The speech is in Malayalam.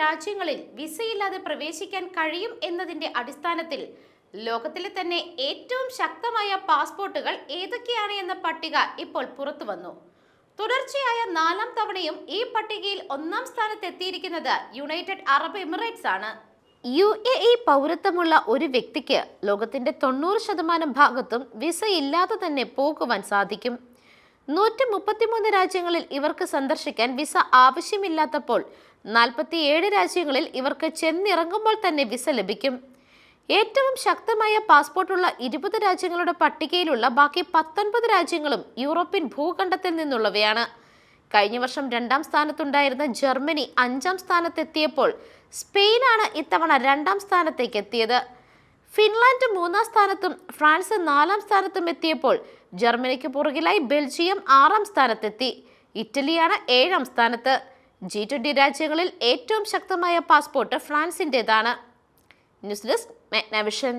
രാജ്യങ്ങളിൽ വിസയില്ലാതെ പ്രവേശിക്കാൻ കഴിയും എന്നതിന്റെ അടിസ്ഥാനത്തിൽ ലോകത്തിലെ തന്നെ ഏറ്റവും ശക്തമായ പാസ്പോർട്ടുകൾ ഏതൊക്കെയാണ് എന്ന പട്ടിക ഇപ്പോൾ പുറത്തു വന്നു. തുടർച്ചയായ 4ാം തവണയും ഈ പട്ടികയിൽ 1ാം സ്ഥാനത്തെത്തിയിരിക്കുന്നത് യുണൈറ്റഡ് അറബ് എമിറേറ്റ്സ് ആണ്. UAE പൗരത്വമുള്ള ഒരു വ്യക്തിക്ക് ലോകത്തിന്റെ 90% ഭാഗത്തും വിസ ഇല്ലാതെ തന്നെ പോകുവാൻ സാധിക്കും. 133 രാജ്യങ്ങളിൽ ഇവർക്ക് സന്ദർശിക്കാൻ വിസ ആവശ്യമില്ലാത്തപ്പോൾ 47 രാജ്യങ്ങളിൽ ഇവർക്ക് ചെന്നിറങ്ങുമ്പോൾ തന്നെ വിസ ലഭിക്കും. ഏറ്റവും ശക്തമായ പാസ്പോർട്ടുള്ള 20 രാജ്യങ്ങളുടെ പട്ടികയിലുള്ള ബാക്കി 19 രാജ്യങ്ങളും യൂറോപ്യൻ ഭൂഖണ്ഡത്തിൽ നിന്നുള്ളവയാണ്. കഴിഞ്ഞ വർഷം 2ാം സ്ഥാനത്തുണ്ടായിരുന്ന ജർമ്മനി 5ാം സ്ഥാനത്തെത്തിയപ്പോൾ സ്പെയിനാണ് ഇത്തവണ 2ാം സ്ഥാനത്തേക്ക് എത്തിയത്. ഫിൻലാൻഡ് 3ാം സ്ഥാനത്തും ഫ്രാൻസ് 4ാം സ്ഥാനത്തും എത്തിയപ്പോൾ ജർമ്മനിക്ക് പുറകിലായി ബെൽജിയം 6ാം സ്ഥാനത്തെത്തി. ഇറ്റലിയാണ് 7ാം സ്ഥാനത്ത്. G20 രാജ്യങ്ങളിൽ ഏറ്റവും ശക്തമായ പാസ്പോർട്ട് ഫ്രാൻസിൻ്റെതാണ്. News desk മെഗ്നവിഷൻ.